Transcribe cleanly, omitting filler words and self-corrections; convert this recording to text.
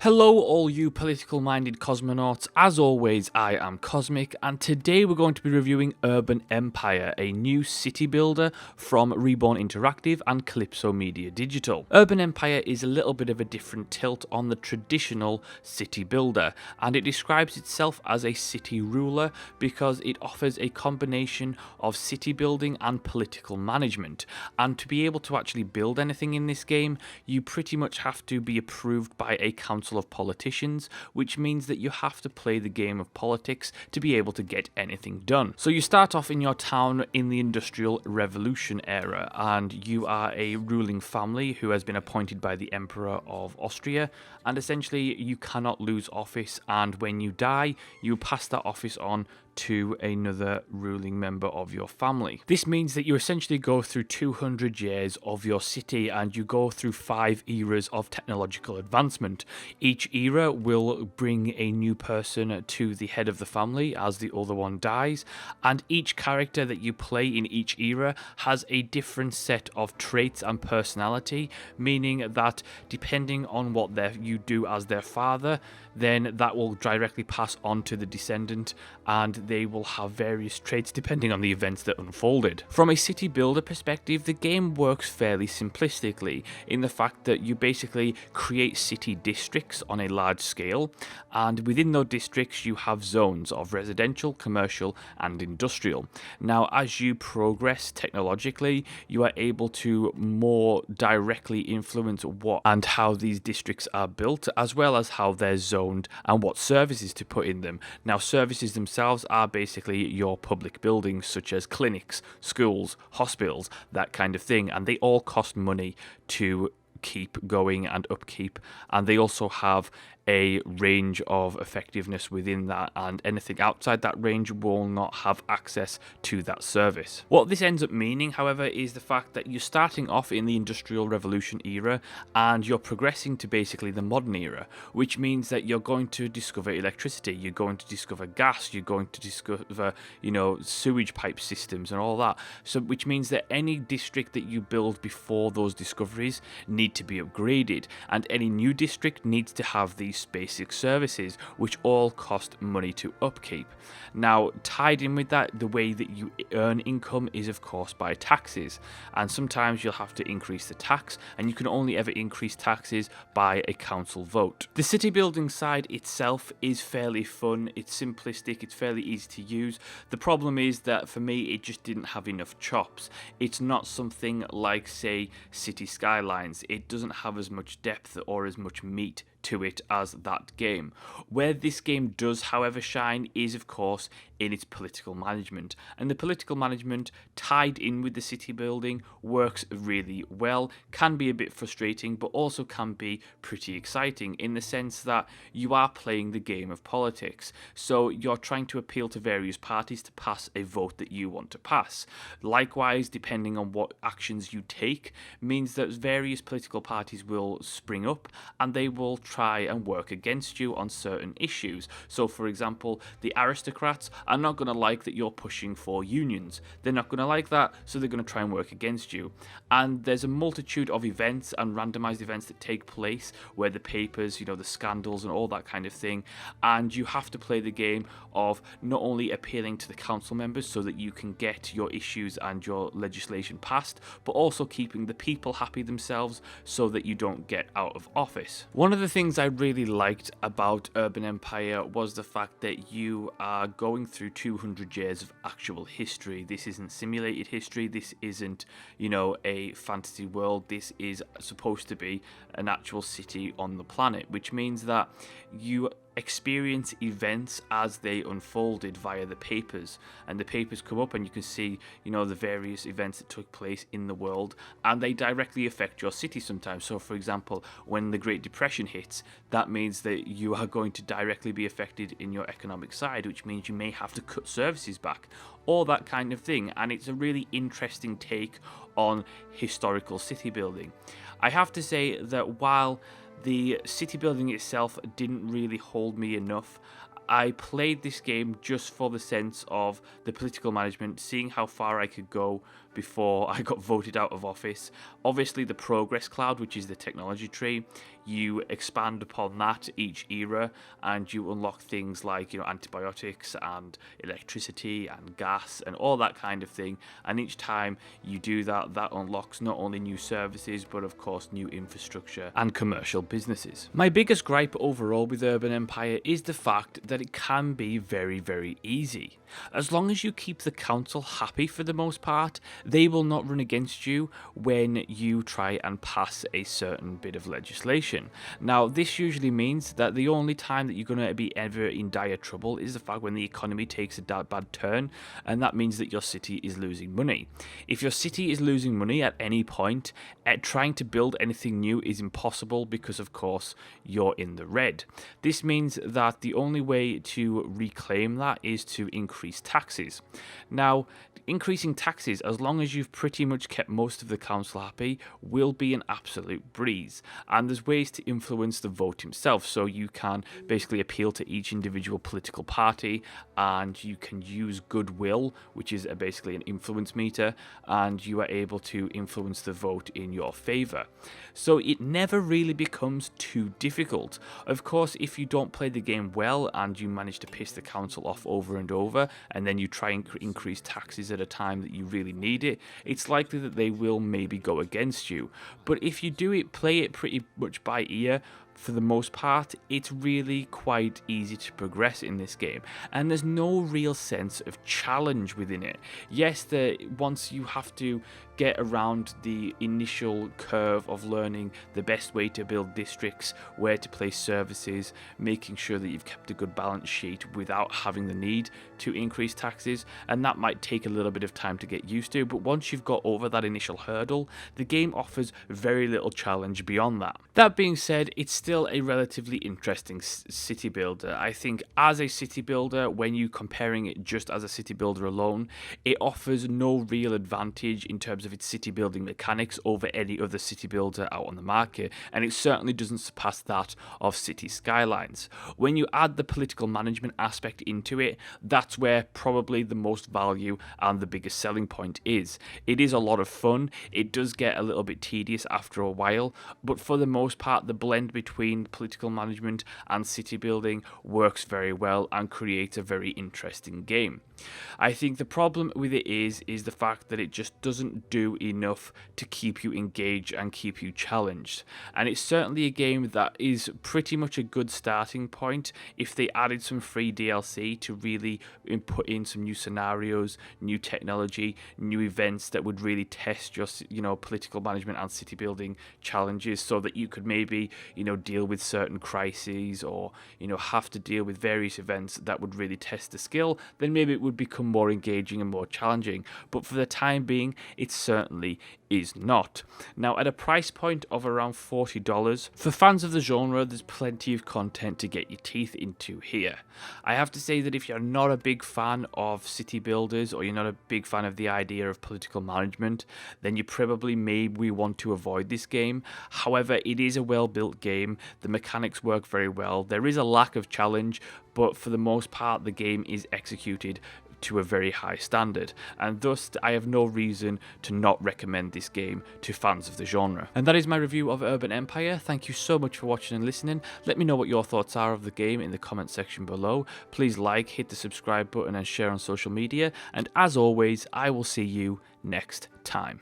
Hello all you political minded cosmonauts, as always I am Cosmic and today we're going to be reviewing Urban Empire, a new city builder from Reborn Interactive and Calypso Media Digital. Urban Empire is a little bit of a different tilt on the traditional city builder, and it describes itself as a city ruler because it offers a combination of city building and political management, and to be able to actually build anything in this game you pretty much have to be approved by a council of politicians, which means that you have to play the game of politics to be able to get anything done. So you start off in your town in the Industrial Revolution era, and you are a ruling family who has been appointed by the Emperor of Austria, and essentially you cannot lose office, and when you die you pass that office on to another ruling member of your family. This means that you essentially go through 200 years of your city and you go through 5 eras of technological advancement. Each era will bring a new person to the head of the family as the other one dies, and each character that you play in each era has a different set of traits and personality, meaning that depending on what you do as their father, then that will directly pass on to the descendant, and they will have various traits depending on the events that unfolded. From a city builder perspective, the game works fairly simplistically in the fact that you basically create city districts on a large scale, and within those districts you have zones of residential, commercial and industrial. Now as you progress technologically, you are able to more directly influence what and how these districts are built, as well as how they're zoned and what services to put in them. Now services themselves are basically your public buildings such as clinics, schools, hospitals, that kind of thing, and they all cost money to keep going and upkeep, and they also have a range of effectiveness within that, and anything outside that range will not have access to that service. What this ends up meaning, however, is the fact that you're starting off in the Industrial Revolution era and you're progressing to basically the modern era, which means that you're going to discover electricity, you're going to discover gas, you're going to discover, sewage pipe systems and all that. So which means that any district that you build before those discoveries need to be upgraded, and any new district needs to have these basic services, which all cost money to upkeep. Now tied in with that, the way that you earn income is of course by taxes, and sometimes you'll have to increase the tax, and you can only ever increase taxes by a council vote. The city building side itself is fairly fun, it's simplistic, it's fairly easy to use. The problem is that for me it just didn't have enough chops. It's not something like, say, City Skylines. It doesn't have as much depth or as much meat to it as that game. Where this game does however shine is of course in its political management, and the political management tied in with the city building works really well. Can be a bit frustrating but also can be pretty exciting in the sense that you are playing the game of politics, so you're trying to appeal to various parties to pass a vote that you want to pass. Likewise, depending on what actions you take means that various political parties will spring up and they will try and work against you on certain issues. So for example, the aristocrats are not going to like that you're pushing for unions. They're not going to like that, so they're going to try and work against you. And there's a multitude of events and randomized events that take place where the papers, the scandals and all that kind of thing, and you have to play the game of not only appealing to the council members so that you can get your issues and your legislation passed, but also keeping the people happy themselves so that you don't get out of office. One of the things I really liked about Urban Empire was the fact that you are going through 200 years of actual history. This isn't simulated history, this isn't, a fantasy world, this is supposed to be an actual city on the planet, which means that you experience events as they unfolded via the papers, and the papers come up and you can see the various events that took place in the world, and they directly affect your city sometimes. So for example, when the Great Depression hits, that means that you are going to directly be affected in your economic side, which means you may have to cut services back, all that kind of thing. And it's a really interesting take on historical city building. I have to say that while the city building itself didn't really hold me enough, I played this game just for the sense of the political management, seeing how far I could go before I got voted out of office. Obviously, the progress cloud, which is the technology tree, you expand upon that each era, and you unlock things like, antibiotics and electricity and gas and all that kind of thing. And each time you do that, that unlocks not only new services, but of course new infrastructure and commercial businesses. My biggest gripe overall with Urban Empire is the fact that it can be very, very easy. As long as you keep the council happy for the most part, they will not run against you when you try and pass a certain bit of legislation. Now, this usually means that the only time that you're going to be ever in dire trouble is the fact when the economy takes a bad turn, and that means that your city is losing money. If your city is losing money at any point, trying to build anything new is impossible because, of course, you're in the red. This means that the only way to reclaim that is to increase taxes. Now, increasing taxes, as long as you've pretty much kept most of the council happy, will be an absolute breeze. And there's ways to influence the vote himself, so you can basically appeal to each individual political party, and you can use goodwill, which is basically an influence meter, and you are able to influence the vote in your favour. So it never really becomes too difficult. Of course, if you don't play the game well and you manage to piss the council off over and over, and then you try and increase taxes at a time that you really need it, it's likely that they will maybe go against you. But if you play it pretty much by ear, for the most part, it's really quite easy to progress in this game, and there's no real sense of challenge within it. Yes, once you have to get around the initial curve of learning the best way to build districts, where to place services, making sure that you've kept a good balance sheet without having the need to increase taxes, and that might take a little bit of time to get used to, but once you've got over that initial hurdle, the game offers very little challenge beyond that. That being said, it's still a relatively interesting city builder. I think as a city builder, when you're comparing it just as a city builder alone, it offers no real advantage in terms of its city building mechanics over any other city builder out on the market, and it certainly doesn't surpass that of City Skylines. When you add the political management aspect into it, that's where probably the most value and the biggest selling point is. It is a lot of fun. It does get a little bit tedious after a while, but for the most part, the blend between political management and city building works very well and creates a very interesting game. I think the problem with it is the fact that it just doesn't do enough to keep you engaged and keep you challenged. And it's certainly a game that is pretty much a good starting point if they added some free DLC to really put in some new scenarios, new technology, new events that would really test your political management and city building challenges, so that you could maybe deal with certain crises, or have to deal with various events that would really test the skill. Then maybe it would become more engaging and more challenging, but for the time being, it certainly is not. Now, at a price point of around $40, for fans of the genre, there's plenty of content to get your teeth into here. I have to say that if you're not a big fan of city builders, or you're not a big fan of the idea of political management, then you probably maybe want to avoid this game. However, it is a well-built game. The mechanics work very well. There is a lack of challenge, but for the most part, the game is executed to a very high standard, and thus I have no reason to not recommend this game to fans of the genre. And that is my review of Urban Empire. Thank you so much for watching and listening. Let me know what your thoughts are of the game in the comment section below. Please hit the subscribe button and share on social media, and as always, I will see you next time.